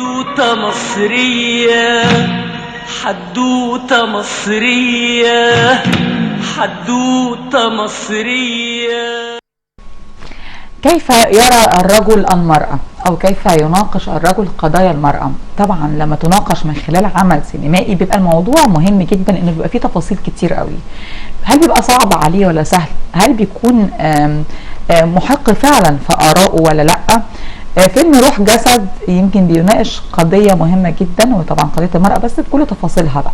حدوتة مصرية حدوتة مصرية حدوتة مصرية. كيف يرى الرجل المرأة أو كيف يناقش الرجل قضايا المرأة؟ طبعا لما تناقش من خلال عمل سينمائي بيبقى الموضوع مهم جدا، انه بيبقى فيه تفاصيل كتير قوي. هل بيبقى صعب عليه ولا سهل؟ هل بيكون محق فعلا في آرائه ولا لأ؟ فيلم روح جسد يمكن بيناقش قضية مهمة جدا، وطبعا قضية المرأة بس بكل تفاصيلها بقى.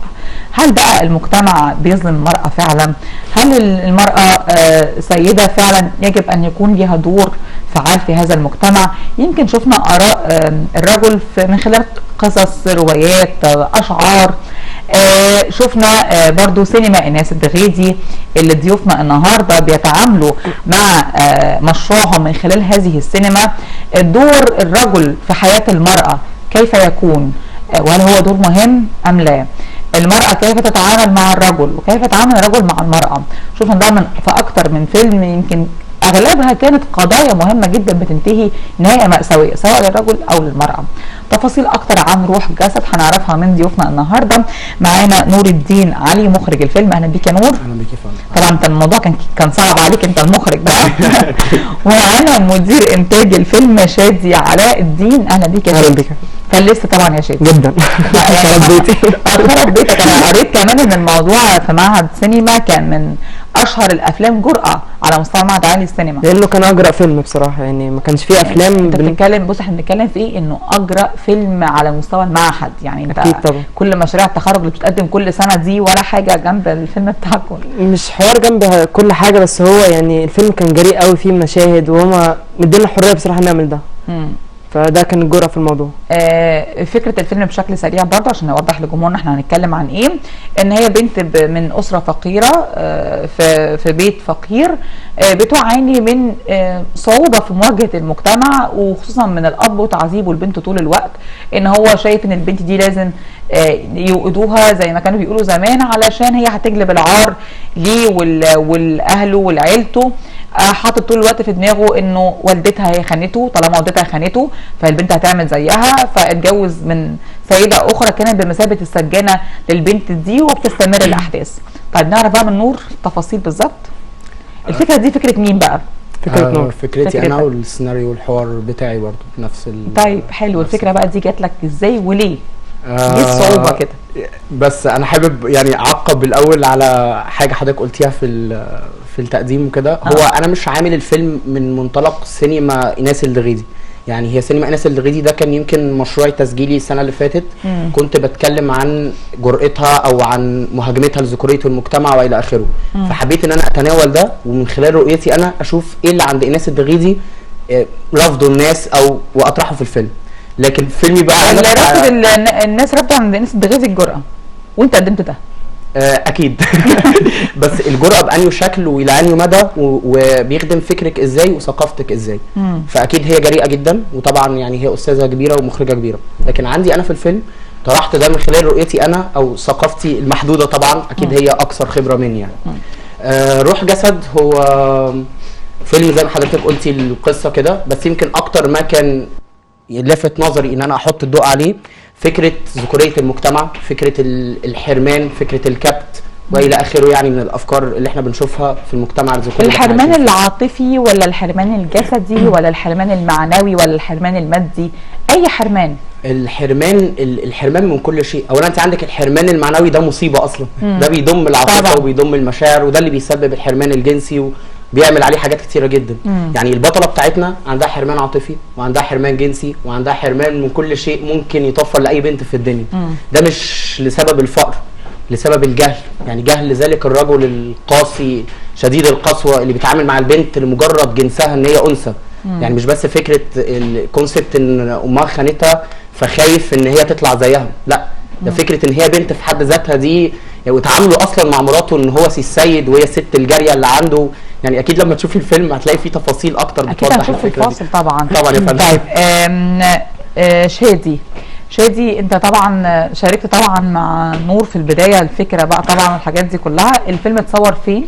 هل بقى المجتمع بيظلم المرأة فعلا؟ هل المرأة سيدة فعلا يجب أن يكون لها دور فعال في هذا المجتمع؟ يمكن شفنا آراء الرجل من خلال قصص، روايات، أشعار. شفنا برضو سينما إيناس الدغيدي اللي ضيوفنا النهارده بيتعاملوا مع مشروعهم من خلال هذه السينما. دور الرجل في حياة المرأة كيف يكون؟ وهل هو دور مهم أم لا؟ المرأة كيف تتعامل مع الرجل وكيف يتعامل الرجل مع المرأة؟ شوفنا ده في أكتر من فيلم، يمكن اغلبها كانت قضايا مهمه جدا بتنتهي نهايه ماساويه سواء للرجل او للمراه. تفاصيل اكتر عن روح جسد هنعرفها من ضيوفنا النهارده. معانا نور الدين علي مخرج الفيلم. اهلا بيك يا نور. اهلا بيك يا فندم. طبعا انت الموضوع كان صعب عليك، انت المخرج بقى. ومعانا مدير انتاج الفيلم شادي علاء الدين. اهلا بيك يا شادي. اهلا بيك. كان لسه طبعا يا شادي جدا. خرب بيتي. خرب بيتك. انا قريت كمان ان الموضوع في معهد سينما كان من اشهر الافلام جرأة على مستوى معهد عالي السينما، لانه كان اجرأ فيلم بصراحه، يعني ما كانش فيه افلام. انت بتتكلم، بص احنا بنتكلم في ايه؟ انه اجرأ فيلم على مستوى المعهد. يعني انت اكيد طبعا كل مشاريع التخرج اللي بتتقدم كل سنه دي ولا حاجه جنب الفيلم بتاعكم. مش حوار جنب كل حاجه، بس هو يعني الفيلم كان جريء قوي فيه مشاهد، وهما مدينا الحريه بصراحه نعمل ده. فده كان الجرأة في الموضوع. فكرة الفيلم بشكل سريع برضه عشان نوضح لجمهورنا احنا هنتكلم عن ايه. ان هي بنت من اسرة فقيرة في بيت فقير، بتعاني من صعوبة في مواجهة المجتمع، وخصوصا من الاب وتعذيبه البنت طول الوقت. ان هو شايف ان البنت دي لازم يوقدوها زي ما كانوا بيقولوا زمان، علشان هي هتجلب العار ليه والاهله ولعيلته. حاطط طول الوقت في دماغه انه والدتها هي خانته، طالما والدتها خانته فالبنت هتعمل زيها، فاتجوز من سيده اخرى كانت بمثابه السجانه للبنت دي، وبتستمر الاحداث. طيب نعرف بقى من نور التفاصيل بالظبط. الفكره دي فكره مين بقى؟ فكرة نور. فكرتي انا، والسيناريو والحوار بتاعي برضو نفس طيب حلو. الفكره بقى دي جات لك ازاي وليه؟ ايه الصعوبه كده؟ بس انا حابب يعني اعقب الاول على حاجه حضرتك قلتيها في التقديم وكده. هو انا مش عامل الفيلم من منطلق سينما ايناس الدغيدي. يعني هي سينما ايناس الدغيدي ده كان يمكن مشروعي التسجيلي السنه اللي فاتت. كنت بتكلم عن جرأتها او عن مهاجمتها لذكوريه المجتمع والى اخره. فحبيت ان انا اتناول ده، ومن خلال رؤيتي انا اشوف ايه اللي عند ايناس الدغيدي رفضه الناس او واطرحه في الفيلم. لكن فيلمي بقى اللي رفض الناس رفضوا عند ايناس الدغيدي الجرأة، وانت قدمت ده. اكيد. بس الجرأة بأنه شكل والى انه مدى، وبيخدم فكرك ازاي وثقافتك ازاي. فاكيد هي جريئة جدا، وطبعا يعني هي استاذة كبيرة ومخرجة كبيرة. لكن عندي انا في الفيلم طرحت ده من خلال رؤيتي انا او ثقافتي المحدودة. طبعا اكيد هي اكثر خبرة مني يعني. روح جسد هو فيلم زي ما حضرتك قلتي القصة كده، بس يمكن اكتر ما كان لفت نظري ان انا احط الضوء عليه فكره ذكوريه المجتمع، فكره الحرمان، فكره الكبت والى اخره، يعني من الافكار اللي احنا بنشوفها في المجتمع الذكوري. الحرمان العاطفي ولا الحرمان الجسدي ولا الحرمان المعنوي ولا الحرمان المادي؟ اي حرمان؟ الحرمان من كل شيء. اولا انت عندك الحرمان المعنوي، ده مصيبه اصلا. ده بيضم العاطفه وبيضم المشاعر، وده اللي بيسبب الحرمان الجنسي وبيعمل عليه حاجات كتيره جدا. يعني البطله بتاعتنا عندها حرمان عاطفي، وعندها حرمان جنسي، وعندها حرمان من كل شيء ممكن يطفر لاي بنت في الدنيا. ده مش لسبب الفقر، لسبب الجهل. يعني جهل ذلك الرجل القاسي شديد القسوه اللي بيتعامل مع البنت لمجرد جنسها ان هي انثى. يعني مش بس فكره الكونسبت ان امها خانتها فخايف ان هي تطلع زيها، لا، ده فكره ان هي بنت في حد ذاتها دي. يعني وتعاملوا اصلا مع مراته ان هو سي السيد وهي الست الجاريه اللي عنده. يعني اكيد لما تشوفي الفيلم هتلاقي فيه تفاصيل اكتر بتوضح الفكره دي. طبعا طبعا يا فندم. طيب شادي انت طبعا شاركت طبعا مع نور في البدايه الفكره بقى طبعا الحاجات دي كلها. الفيلم اتصور فين؟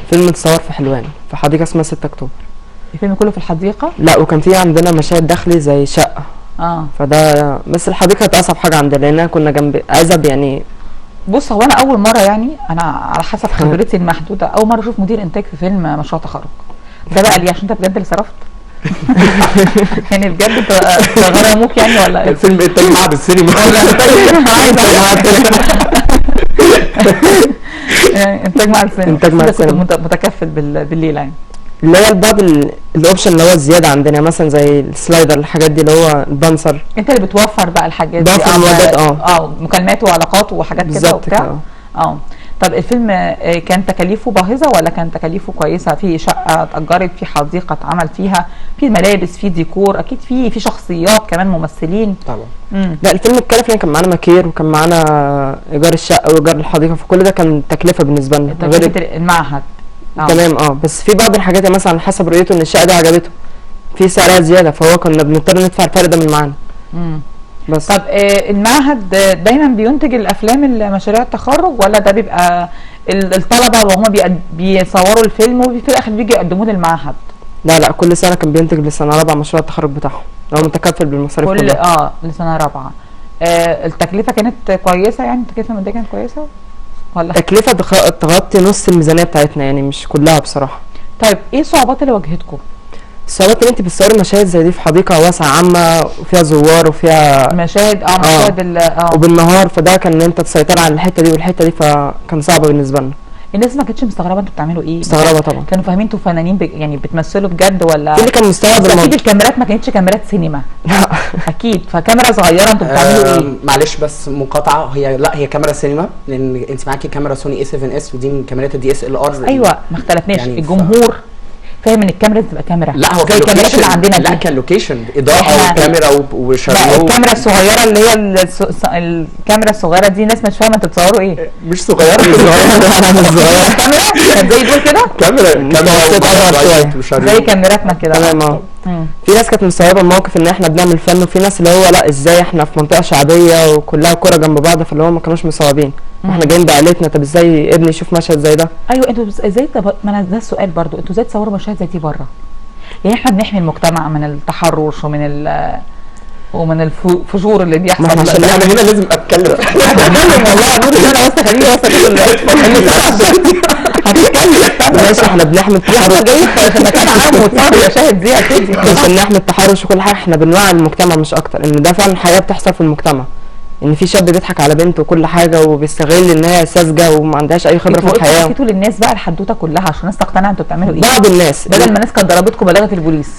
الفيلم اتصور في حلوان في حديقه اسمها 6 اكتوبر. الفيلم كله في الحديقه؟ لا، وكان في عندنا مشاهد داخلي زي شقه فده بس الحديقه كانت اصعب حاجه عندنا لاننا كنا جنب عزب يعني. بص هو انا اول مره يعني انا على حسب خبرتي المحدوده اول مره اشوف مدير انتاج في فيلم مشروع تخرج. ده بقى ليه عشان انت بجد اللي صرفت؟ يعني بجد انت غراموك يعني ولا ايه؟ فيلم انتاج معهد السينما انتاج مع السينما. انتاج مع السينما متكفل بالليله يعني. اللي هي بعض الاوبشن اللي هو الزياده عندنا مثلا زي السلايدر الحاجات دي اللي هو البانسر. انت اللي بتوفر بقى الحاجات دي؟ بوفر المعدات مكالمات وعلاقات وحاجات كده وبتاع. طب الفيلم كان تكاليفه باهظه ولا كان تكاليفه كويسه؟ في شقه اتأجرت، في حديقه اتعمل فيها، في ملابس، في ديكور، اكيد في شخصيات كمان ممثلين طبعا. لا الفيلم اتكلف لان كان معانا ماكير وكان معانا ايجار الشقه وايجار الحديقه، فكل ده كان تكلفه بالنسبه لنا غير المعهد. تمام. بس في بعض الحاجات يعني مثلا حسب رؤيته ان الشقه دي عجبته في سعرها زياده فهو كنا بنضطر ندفع الفرق ده من معانا. بس طب المعهد دايما بينتج الافلام مشاريع التخرج ولا ده بيبقى الطلبه وهم بيصوروا الفيلم وفي الاخر بيجي يقدموه للمعهد؟ لا كل سنه كان بينتج لسنه رابعه مشروع التخرج بتاعهم، هو متكفل بالمصاريف كلها. لسنه رابعه. التكلفه كانت كويسه يعني؟ التكلفه الماديه كانت كويسه ولا؟ التكلفه تغطي نص الميزانيه بتاعتنا يعني مش كلها بصراحه. طيب ايه الصعوبات اللي واجهتكم؟ الصعوبات ان انت بتصوري مشاهد زي دي في حديقه واسعه عامه وفيها زوار وفيها مشاهد وبالنهار، فده كان ان انت تسيطر على الحته دي والحته دي فكان صعبه بالنسبه لنا. الناس ما كانتش مستغربه انتوا بتعملوا ايه؟ مستغربه طبعا. كانوا فاهمين انتوا فنانين يعني بتمثلوا بجد ولا؟ اللي كان مستوعب اكيد الكاميرات ما كانتش كاميرات سينما. لا اكيد، فكاميرا صغيره انتوا بتعملوا ايه؟ معلش بس مقاطعه، هي كاميرا سينما لان انت معاكي كاميرا سوني A7S ودي من كاميرات الدي اس ال ار. ايوه ما اختلفناش يعني الجمهور فاهم ان الكاميرا تبقى كاميرا. لا هو زي الكاميرات اللي عندنا دي. لا كان لوكيشن اضاءه وكاميرا وشارلو. الكاميرا الصغيره اللي هي الكاميرا الصغيره دي ناس مش فاهمه انتوا بتصوروا ايه. مش صغيره انا مش صغيره. كاميرا زي دول كده كاميرا زي كاميراتنا كده. تمام. في ناس كانت مستوعبه الموقف ان احنا بنعمل فن وفي ناس اللي هو لا ازاي احنا في منطقه شعبيه وكلها كوره جنب بعض، فاللي هو ما كانوش مستوعبين احنا جايين بعائلتنا. طب ازاي ابني يشوف مشهد زي ده؟ ايوه انتوا ازاي؟ ما انا ده السؤال برضو، انتوا ازاي تصوروا مشاهد زي دي بره؟ يعني احنا بنحمي المجتمع من التحرش ومن الفجور اللي بيحصل. عشان انا هنا لازم اتكلم والله نور انا بس خليني هتتكلم ماشي. احنا بنحمي التحرش في مكان عام وتصور مشاهد دي اكيد عشان نحمي التحرش وكل حاجه. احنا بنوعي المجتمع مش اكتر ان ده فعلا حاجه بتحصل في المجتمع، ان في شاب بيضحك على بنت وكل حاجه وبيستغل ان هي ساذجه وما عندهاش اي خبره في الحياه. حكيتوا للناس بقى الحدوته كلها عشان الناس تقتنع انتوا بتعملوا ايه؟ بعض الناس بدل ما الناس كانت ضربتكم بلغت البوليس.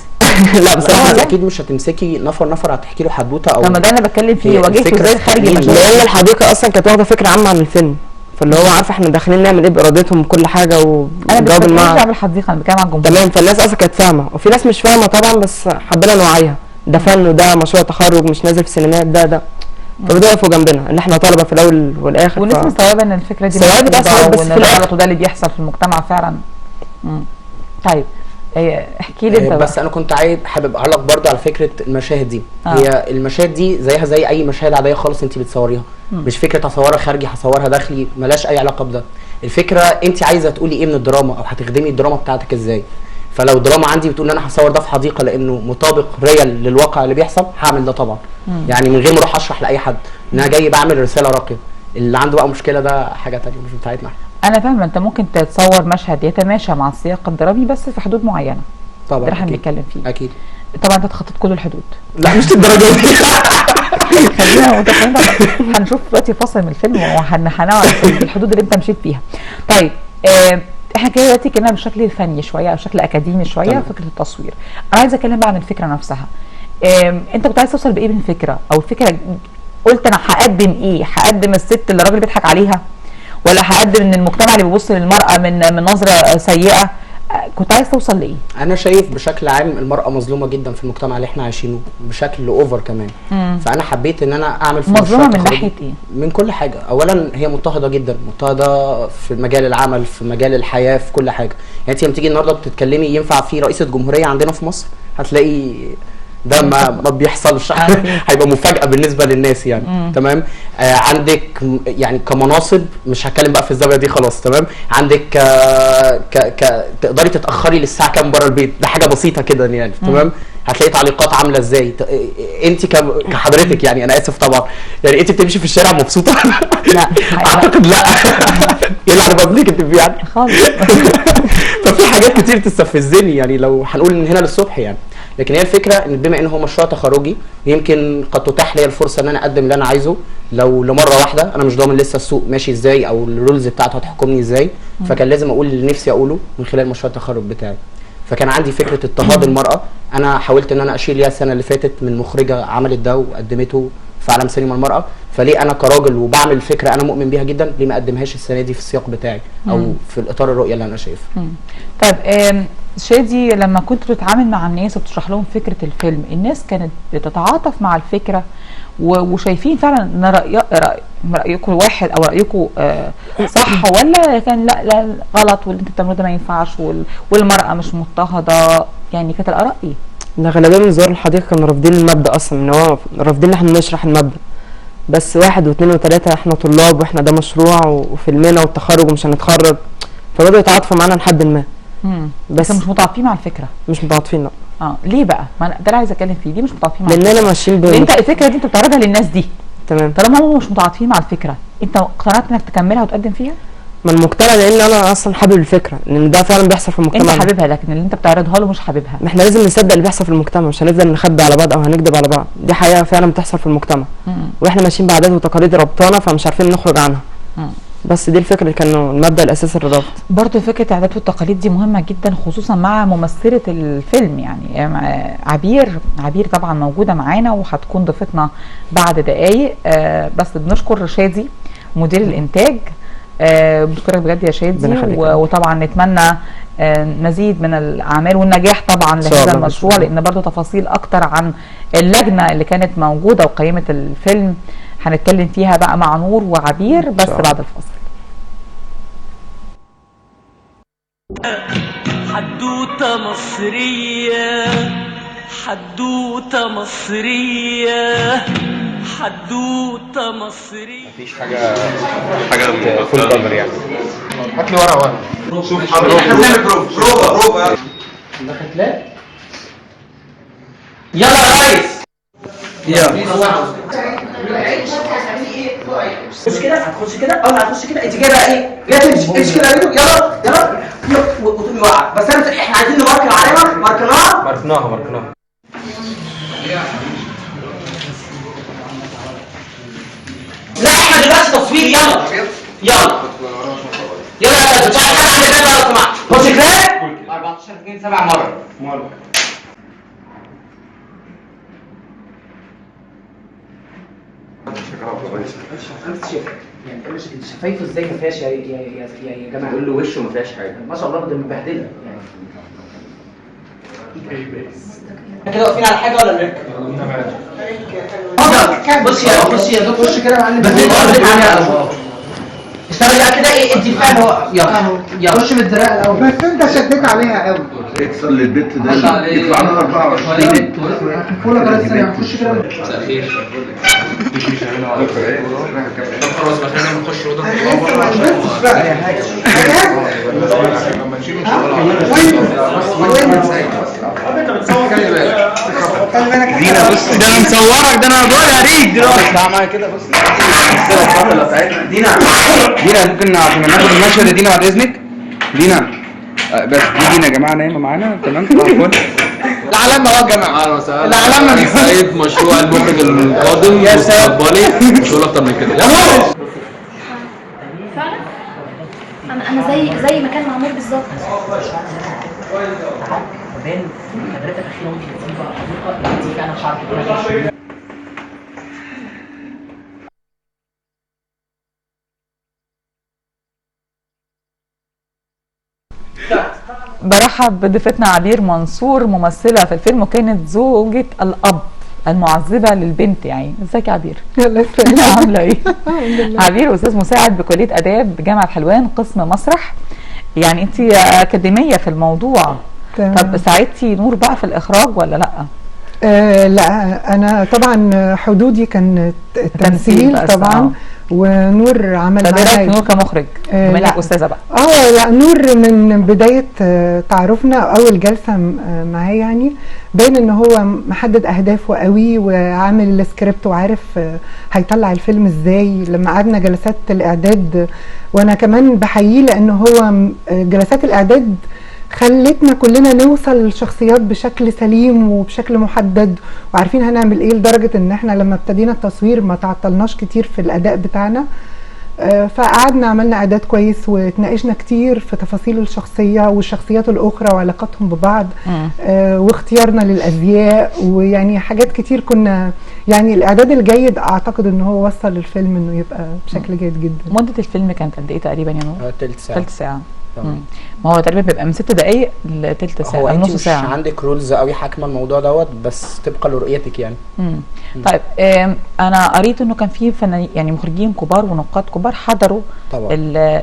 لا بصراحه اكيد مش هتمسكي نفر هتحكي له حدوته او. طب ما ده انا بتكلم فيه، واجهته ازاي خارج المشهد؟ لان الحديقه اصلا كانت واخده فكره عامه عن الفيلم، فاللي هو عارفه احنا داخلين نعمل ايه بارادتهم وكل حاجه وجواب المعنى. انا بالحديقه انا بتكلم عن الجمهور. تمام. فالناس اصلا كانت فاهمه وفي ناس مش فاهمه طبعا، بس حبينا نوعيها ده فن وده مشروع تخرج مش نازل في سينمات ده فبدأوا يقفوا جنبنا ان احنا طلبه في الاول والاخر. والناس مستوعبه ان الفكره دي مستوعبه اصلا، بس في الغلط وده اللي بيحصل في المجتمع فعلا. طيب احكي لي انت بقى. بس انا كنت حابب اعلق برضه على فكره المشاهد دي. هي المشاهد دي زيها زي اي مشاهد عاديه خالص انت بتصوريها. مش فكره هصورها خارجي هصورها داخلي، ملاش اي علاقه بده. الفكره انت عايزه تقولي ايه من الدراما او هتخدمي الدراما بتاعتك ازاي. فلو دراما عندي بتقول ان انا هصور ده في حديقه لانه مطابق ريال للواقع اللي بيحصل، هعمل ده طبعا. يعني من غير ما اروح اشرح لاي حد ان انا جاي بعمل رساله راقيه. اللي عنده بقى مشكله ده حاجه ثانيه مش بتاعتنا. انا فاهمه انت ممكن تصور مشهد يتماشى مع السياق الدرامي بس في حدود معينه. طبعا ده احنا بنتكلم فيه. اكيد. طبعا انت تخطيت كل الحدود. لا مش الدرجه دي. خلينا متفقين. هنشوف دلوقتي فاصل من الفيلم وهنعرف الحدود اللي انت مشيت فيها. طيب احنا كده دلوقتي اتكلمنا بشكل فني شويه او بشكل اكاديمي شويه فكره التصوير. انا عايزه اتكلم بقى عن الفكره نفسها. انت كنت عايز توصل بايه من الفكره؟ او الفكره قلت انا هقدم ايه؟ هقدم الست اللي الراجل بيضحك عليها؟ ولا هقدم ان المجتمع اللي بيبص للمراه من نظره سيئه؟ كنت عايز توصل لايه؟ انا شايف بشكل عام المراه مظلومه جدا في المجتمع اللي احنا عايشينه بشكل اوفر كمان. فانا حبيت ان انا اعمل في مظلومه من ناحيه ايه؟ من كل حاجه. اولا هي مضطهده جدا، مضطهده في مجال العمل، في مجال الحياه، في كل حاجه. يعني انت لما تيجي النهارده بتتكلمي ينفع في رئيسه جمهوريه عندنا في مصر، هتلاقي ده ما بيحصلش. هيبقى مفاجاه بالنسبه للناس يعني. تمام. عندك يعني كمناصب، مش هتكلم بقى في الزاويه دي خلاص. تمام. عندك تقدري تتاخري للساعه كام بره البيت، ده حاجه بسيطه كده يعني. تمام. هتلاقي تعليقات عامله ازاي. انت كحضرتك يعني انا اسف طبعا، يعني انت بتمشي في الشارع مبسوطه؟ لا اعتقد لا. ايه اللي انا بظلك انت فيه يعني خالص. ففي حاجات كتير تستفزني يعني لو هنقول من هنا للصبح يعني. لكن هي الفكره ان بما ان هو مشروع تخرجي يمكن قد تتاح لي الفرصه ان انا اقدم اللي انا عايزه لو لمره واحده. انا مش ضامن لسه السوق ماشي ازاي او الرولز بتاعته هتحكمني ازاي، فكان لازم اقول اللي نفسي اقوله من خلال مشروع التخرج بتاعي. فكان عندي فكره اضطهاد المراه، انا حاولت ان انا اشير ليها السنه اللي فاتت من مخرجه عملت ده وقدمته في عالم سينما المراه. فليه انا كراجل وبعمل فكره انا مؤمن بيها جدا ليه ما اقدمهاش السنه دي في السياق بتاعي او في الاطار الرؤيه اللي انا شايفها. طيب شادي، لما كنت بتتعامل مع الناس وبتشرح لهم فكره الفيلم، الناس كانت بتتعاطف مع الفكره وشايفين فعلا ان رايكم واحد او رايكم صح، ولا كان لا غلط واللي انت بتعمله ده ما ينفعش والمراه مش مضطهده؟ يعني كانت الاراء ايه؟ ده غالبا من زوار الحديقه كانوا رافضين المبدا اصلا، ان هو رافضين ان احنا نشرح المبدا. بس 1 و2 و3 احنا طلاب واحنا ده مشروع وفيلمنا والتخرج ومش هنتخرج، فبدأوا يتعاطفوا معانا لحد ما. بس مش متعاطفين مع الفكره؟ مش متعاطفين لا. ليه بقى؟ ما ده اللي عايزه اتكلم فيه، ليه مش متعاطفين مع الفكره؟ لاننا ماشيين لان انت الفكره دي انت بتعرضها للناس دي، تمام. طالما هم مش متعاطفين مع الفكره انت اقتنعت انك تكملها وتقدم فيها؟ ما المقتنع لان انا اصلا حابب الفكره، لان ده فعلا بيحصل في المجتمع. انت حاببها لكن اللي انت بتعرضها له مش حاببها. ما احنا لازم نصدق اللي بيحصل في المجتمع، مش هنفضل نخبي على بعض او هنكذب على بعض، دي حقيقه فعلا بتحصل في المجتمع. واحنا ماشيين بعادات وتقاليد ربطانه فمش عارفين نخرج عنها. بس دي الفكره اللي كانوا المبدا الاساسي للربط. برضه فكره العادات والتقاليد دي مهمه جدا، خصوصا مع ممثله الفيلم يعني عبير طبعا موجوده معانا وهتكون ضيفتنا بعد دقايق. بس بنشكر شادي مدير الانتاج، بشكرك بجد يا شادي، وطبعا نتمنى مزيد من الاعمال والنجاح طبعا لهذا المشروع، لان برضه تفاصيل اكتر عن اللجنه اللي كانت موجوده وقيمه الفيلم هنتكلم فيها بقى مع نور وعبير بس بعد الفاصل. حدوته مصريه حدوته مصريه حدوته مصريه. مفيش حاجه فول كفر يعني. هات لي ورقه شوف حضرتك احنا بنعمل بروفا يلا يا ريس يلا. خش كده هتخش كده اول ما هتخش كده انت جايه بقى ايه؟ جايه تمشي كده يلا وتقومي واقعه. بس احنا عايزين نمارك العلامه. ماركناها لا احنا دلوقتي تصوير. يلا يا استاذ مش عايز حد عندك لو سمحت. خش كده 14 2 7 مره. يعني شفايفه ازاي ما فيهاش يا جماعه؟ قول له وشه ما فيهاش حاجه ما شاء الله، ده مبهدله يعني. كده واقفين على حاجه ولا نركب؟ بص يا دكتور خش كده يا معلم. اشتغل بقى كده ايه انت فاهم. هو يلا خش بالدراع الاول. بس انت شديت عليها قوي. اكسر للبت ده يطلع لنا 24 فولا بس خش كده. مساء الخير. خلاص بقى خلينا نخش اوضه اي حاجه دينا بص ده انا مصورك، ده انا بقول هريك دلوقتي. تعال معايا كده بص دينا ممكن كنا ناخد المشهد دينا بعد اذنك. دينا بس دي دينا يا جماعه نايمه معانا تمام. العلامه اهو يا جماعه. العلامه سعيد مشروع المخرج القادم مستقبلي مش هقول اكتر من كده. يلا فعلا انا زي ما كان معمول بالظبط. بان حضرتك اخيرا ممكن تسيب بقى الحديقه دي فعلا مش عارف. برحب بضيفتنا عبير منصور ممثله في الفيلم وكانت زوجة الاب المعذبه للبنت. يعني ازيك يا عبير؟ يلا عامله ايه؟ عبير استاذ مساعد بكليه اداب بجامعه حلوان قسم مسرح، يعني انت اكاديميه في الموضوع. طب ساعدتي نور بقى في الاخراج ولا لا؟ لا انا طبعا حدودي كان التمثيل طبعا. ونور عمل معايا. نور كمخرج بما انك استاذه بقى. لا نور من بدايه تعرفنا اول جلسه معاه يعني باين ان هو محدد اهدافه قوي وعامل السكريبت وعارف هيطلع الفيلم ازاي. لما قعدنا جلسات الاعداد، وانا كمان بحييه لان هو جلسات الاعداد خلتنا كلنا نوصل للشخصيات بشكل سليم وبشكل محدد وعارفين هنعمل ايه، لدرجة ان احنا لما ابتدينا التصوير ما تعطلناش كتير في الاداء بتاعنا. فقعدنا عملنا اعداد كويس واتناقشنا كتير في تفاصيل الشخصية والشخصيات الاخرى وعلاقاتهم ببعض، واختيارنا للازياء ويعني حاجات كتير. كنا يعني الاعداد الجيد اعتقد ان هو وصل الفيلم انه يبقى بشكل جيد جدا. مدة الفيلم كانت قد ايه تقريبا يا نور؟ تلت ساعة. تلت ساعة. ما هو تقريبا بيبقى من 6 دقايق لتلت ساعة هو او انت نص ساعة. مش عندك رولز قوي حاكمه الموضوع دوت، بس طبقا لرؤيتك يعني. طيب انا قريت انه كان في فنانين يعني مخرجين كبار ونقاد كبار حضروا طبعا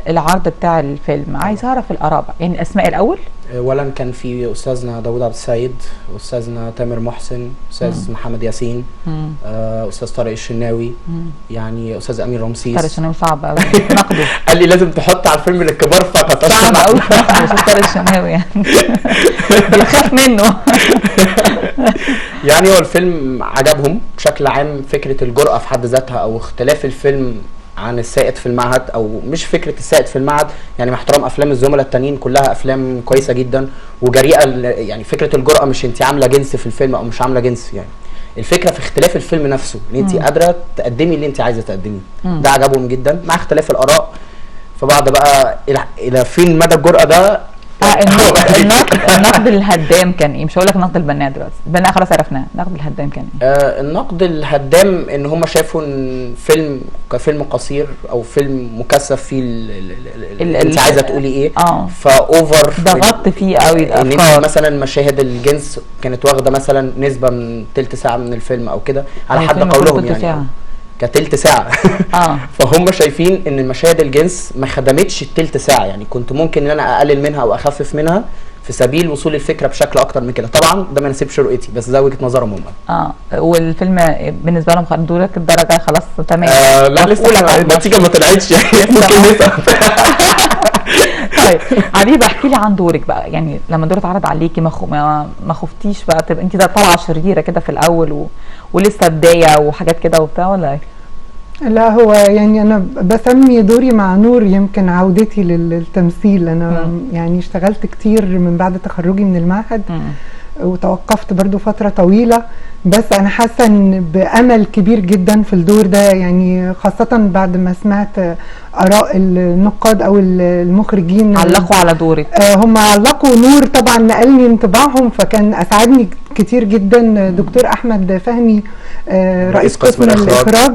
العرض بتاع الفيلم. عايز اعرف الاراء بقى، يعني الاسماء الاول. اولا كان في استاذنا داوود عبد السيد، استاذنا تامر محسن، استاذ محمد ياسين، استاذ طارق الشناوي، يعني استاذ امين رمسيس. طارق الشناوي صعب قوي نقده. قال لي لازم تحط على الفيلم للكبار فقط. صعب قوي استاذ طارق الشناوي يعني بيخاف منه. يعني هو الفيلم عجبهم بشكل عام، فكره الجرأة في حد ذاتها او اختلاف الفيلم عن السائد في المعهد، او مش فكره السائد في المعهد يعني، مع احترام افلام الزملاء التانيين كلها افلام كويسه جدا وجريئه. يعني فكره الجرأة مش انت عامله جنس في الفيلم او مش عامله جنس، يعني الفكره في اختلاف الفيلم نفسه، ان انت قادره تقدمي اللي انت عايزه تقدميه. ده عجبهم جدا مع اختلاف الاراء في بعض. بقى الى فين مدى الجرأة ده؟ النقد الهدام كان ايه؟ مش هقول لك نقد البناء دلوقتي، البناء خلاص عرفناه، النقد الهدام كان ايه؟ النقد الهدام ان هم شافوا ان فيلم كفيلم قصير او فيلم مكثف فيه اللي انت عايزه تقولي ايه، فاوفر ضغطت فيه قوي الافكار. ان انت مثلا مشاهد الجنس كانت واخده مثلا نسبه من تلت ساعه من الفيلم او كده على حد قولهم يعني كتلت ساعة. فهم شايفين ان مشاهد الجنس ما خدمتش التلت ساعة، يعني كنت ممكن ان انا اقلل منها او اخفف منها في سبيل وصول الفكرة بشكل اكتر من كده. طبعا ده ما يناسبش رؤيتي، بس ده وجهة نظرهم هم. والفيلم بالنسبة لهم خدوا لك الدرجة خلاص تمام؟ لا لسه النتيجة ما طلعتش يعني ممكن نسأل. طيب حبيبي احكي لي عن دورك بقى، يعني لما دور اتعرض عليكي ما خفتيش بقى تبقى انت طالعة شريرة كده في الاول ولسه بداية وحاجات كده وبتاع ولا ايه؟ لا هو يعني انا بسمي دوري مع نور يمكن عودتي للتمثيل. انا يعني اشتغلت كتير من بعد تخرجي من المعهد وتوقفت برضو فترة طويلة، بس انا حاسة ان بامل كبير جدا في الدور ده، يعني خاصة بعد ما سمعت اراء النقاد او المخرجين علقوا على دورك. هم علقوا. نور طبعا نقلني انطباعهم فكان اسعدني كتير جدا. دكتور احمد فهمي رئيس قسم الاخراج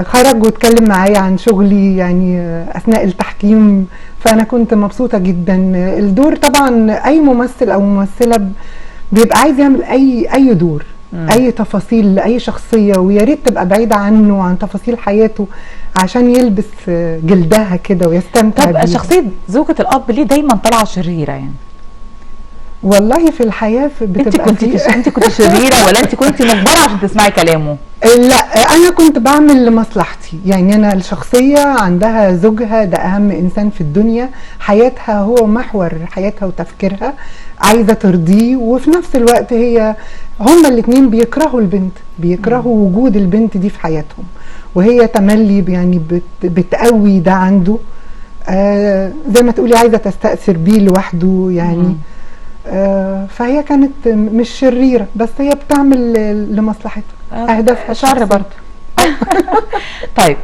خرج واتكلم معايا عن شغلي يعني اثناء التحكيم، فانا كنت مبسوطه جدا. الدور طبعا اي ممثل او ممثله بيبقى عايز يعمل اي دور، اي تفاصيل لاي شخصيه، ويا ريت تبقى بعيده عنه وعن تفاصيل حياته عشان يلبس جلدها كده ويستمتع بيها. شخصيه زوجة الاب ليه دايما طالعه شريره يعني؟ والله في الحياه بتبقى انت كنت شريره ولا انت كنت مجبره عشان تسمعي كلامه؟ لا انا كنت بعمل لمصلحتي، يعني انا الشخصيه عندها زوجها ده اهم انسان في الدنيا، حياتها هو محور حياتها وتفكيرها، عايزه ترضيه، وفي نفس الوقت هما الاثنين بيكرهوا البنت، بيكرهوا وجود البنت دي في حياتهم، وهي تملي يعني بتقوي ده عنده. زي ما تقولي عايزه تستأثر بيه لوحده يعني. فهي كانت مش شريرة، بس هي بتعمل لمصلحتها، اهدافها شر برضه. طيب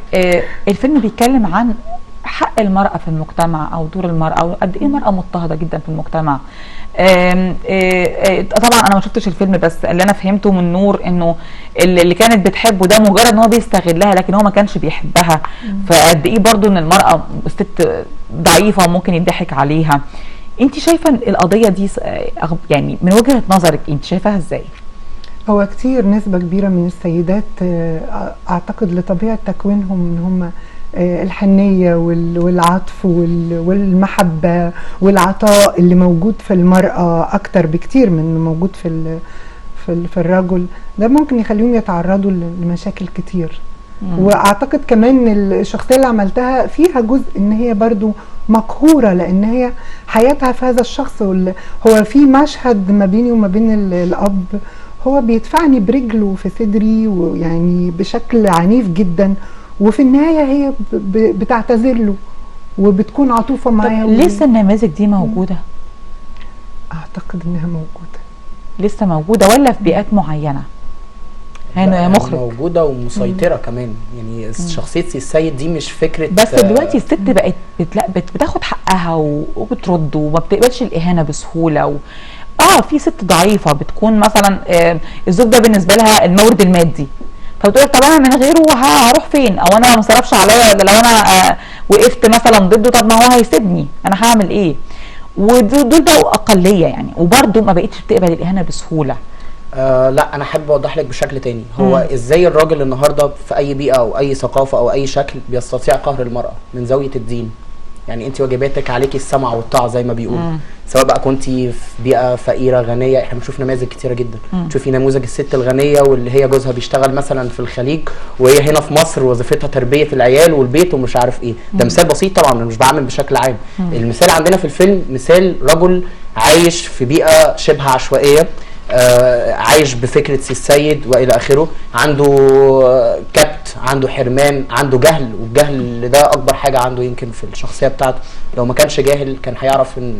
الفيلم بيتكلم عن حق المرأة في المجتمع او دور المرأة وقد ايه المرأة مضطهدة جدا في المجتمع. طبعا انا ما شفتش الفيلم، بس اللي انا فهمته من نور انه اللي كانت بتحبه ده مجرد ان هو بيستغلها، لكن هو ما كانش بيحبها. فقد ايه برضه ان المرأة ست ضعيفة وممكن يضحك عليها. انت شايفه القضيه دي يعني من وجهه نظرك انت شايفاها ازاي؟ هو كتير نسبه كبيره من السيدات اعتقد لطبيعه تكوينهم ان هم الحنيه والعطف والمحبه والعطاء اللي موجود في المراه اكتر بكتير من موجود في الرجل، ده ممكن يخليهم يتعرضوا لمشاكل كتير. واعتقد كمان الشخصيه اللي عملتها فيها جزء ان هي برضو مقهوره، لان هي حياتها في هذا الشخص. هو في مشهد ما بيني وما بين الاب، هو بيدفعني برجله في صدري ويعني بشكل عنيف جدا، وفي النهايه هي بتعتذر له وبتكون عطوفه معاه. لسه النماذج دي موجوده؟ اعتقد انها موجوده. لسه موجوده ولا في بيئات معينه؟ هنا يا مخرج. موجوده ومسيطره كمان، يعني شخصيه السيد دي مش فكره. بس دلوقتي الست بقت بتاخد حقها وبترد وما بتقبلش الاهانه بسهوله في ست ضعيفه بتكون مثلا الزوج ده بالنسبه لها المورد المادي، فبتقول طب انا من غيره هروح فين، او انا ما صرفش عليا، لو انا وقفت مثلا ضده طب ما هو هيسيبني، انا هعمل ايه؟ ودول بقوا اقليه يعني، وبرده ما بقتش بتقبل الاهانه بسهوله. لا انا حابب اوضح لك بشكل تاني. هو ازاي الراجل النهارده في اي بيئه او اي ثقافه او اي شكل بيستطيع قهر المراه من زاويه الدين. يعني انت واجباتك عليكي السمع والطاعه زي ما بيقولوا، سواء بقى كنتي في بيئه فقيره غنيه. احنا بنشوف نماذج كتيره جدا. تشوفي نموذج الست الغنيه واللي هي جوزها بيشتغل مثلا في الخليج، وهي هنا في مصر وظيفتها تربيه العيال والبيت ومش عارف ايه. ده مثال بسيط طبعا، انا مش بعمم بشكل عام. المثال عندنا في الفيلم مثال رجل عايش في بيئه شبه عشوائيه، عايش بفكره السيد والى اخره، عنده كبت، عنده حرمان، عنده جهل، والجهل ده اكبر حاجه عنده يمكن في الشخصيه بتاعته. لو ما كانش جاهل كان هيعرف ان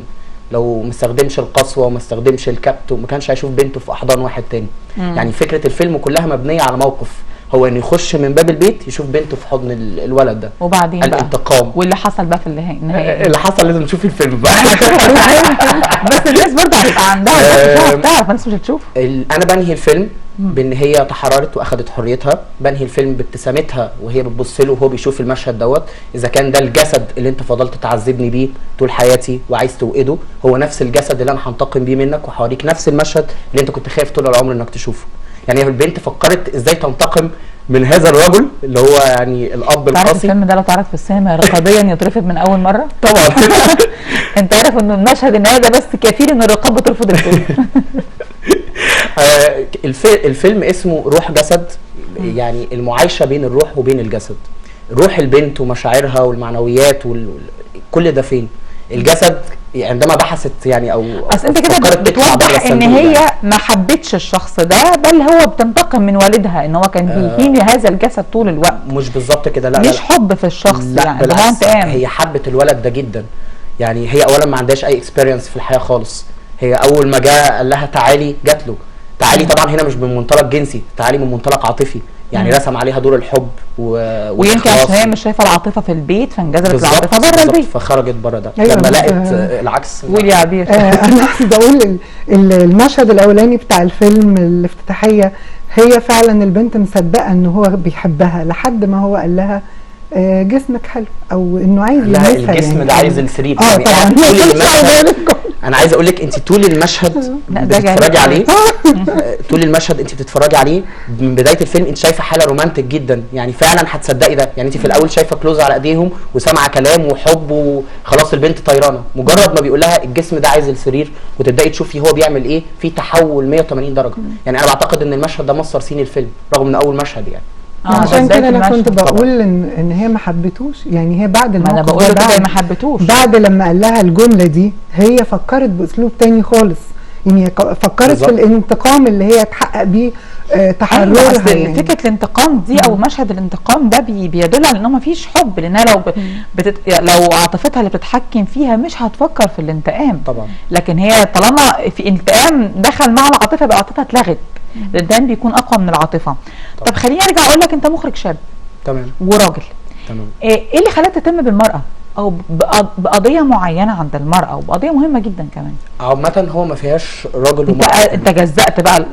لو ما استخدمش القسوه وما استخدمش الكبت وما كانش هيشوف بنته في احضان واحد تاني. يعني فكره الفيلم كلها مبنيه على موقف، هو انه يخش من باب البيت يشوف بنته في حضن الولد ده، وبعدين الانتقام. واللي حصل بقى في النهايه اللي حصل لازم تشوفي الفيلم بقى. بس الناس برضه هتبقى عندها تعرف، الناس مش هتشوف. انا بنهي الفيلم بان هي تحررت واخدت حريتها، بنهي الفيلم بابتسامتها وهي بتبص له وهو بيشوف المشهد دوت. اذا كان ده الجسد اللي انت فضلت تعذبني بيه طول حياتي وعايز توقده، هو نفس الجسد اللي انا هنتقم بيه منك وهوريك نفس المشهد اللي انت كنت خايف طول العمر انك تشوفه. يعني البنت فكرت ازاي تنتقم من هذا الرجل اللي هو يعني الاب القاسي. تعرف الفيلم ده لو اتعرض في السينما رقابيا يترفض من اول مره؟ طبعا. انت عارف ان المشهد النهائي ده بس كفيل ان الرقابه ترفض الفيلم. الفيلم اسمه روح جسد، يعني المعايشه بين الروح وبين الجسد. روح البنت ومشاعرها والمعنويات كل ده فين؟ الجسد عندما بحثت يعني او اصل انت كده بتوضح ان هي ما حبتش الشخص ده، بل هو بتنتقم من والدها ان هو كان بيهين هذا الجسد طول الوقت. مش بالظبط كده، لا مش حب في الشخص، لا يعني بالعكس، هي حبت الولد ده جدا. يعني هي اولا ما عندهاش اي اكسبيرينس في الحياه خالص. هي اول ما جاء قال لها تعالي، جات له تعالي. طبعا هنا مش من منطلق جنسي، تعالي من منطلق عاطفي. يعني رسم عليها دور الحب ويمكن عشان هي مش شايفه العاطفه في البيت فانجذبت العاطفه بره البيت، فخرجت بره ده. أيوة لما لقت العكس. قولي يا عبير. انا عايزه اقول المشهد الاولاني بتاع الفيلم الافتتاحيه، هي فعلا البنت مصدقه ان هو بيحبها لحد ما هو قال لها جسمك حلو، او انه عايز يلمسها. الجسم يعني ده عايز السرير. يعني طبعا طول المشهد انا عايز اقول لك انت طول المشهد بتتفرجي عليه، طول المشهد انت بتتفرجي عليه من بدايه الفيلم انت شايفه حاله رومانتك جدا. يعني فعلا هتصدقي ده. يعني انت في الاول شايفه كلوز على ايديهم وسامعه كلام وحب وخلاص البنت طيرانه، مجرد ما بيقول لها الجسم ده عايز السرير وتبداي تشوفي هو بيعمل ايه، في تحول 180 درجه. يعني انا بعتقد ان المشهد ده مصر سين الفيلم رغم ان اول مشهد يعني. عشان كده انا كنت بقول ان هي ما حبتوش. يعني هي بعد ما انا بقول كده ما حبتوش، بعد لما قال لها الجمله دي هي فكرت باسلوب تاني خالص. يعني فكرت بالزبط. في الانتقام اللي هي تحقق بيه تحررها. يعني فكره الانتقام دي او مشهد الانتقام ده بيدل على انه ما فيش حب، لانها لو عاطفتها اللي بتتحكم فيها مش هتفكر في الانتقام طبعا. لكن هي طالما في انتقام دخل مع العاطفه بقى العاطفه اتلغت. الانتقام بيكون اقوى من العاطفه. طب خليني ارجع اقول لك، انت مخرج شاب تمام وراجل، تمام، ايه اللي خلاك تهتم بالمراه او بقضيه معينه عند المراه وبقضيه مهمه جدا كمان؟ عامه هو ما فيهاش راجل ومراه. انت جزأت بقى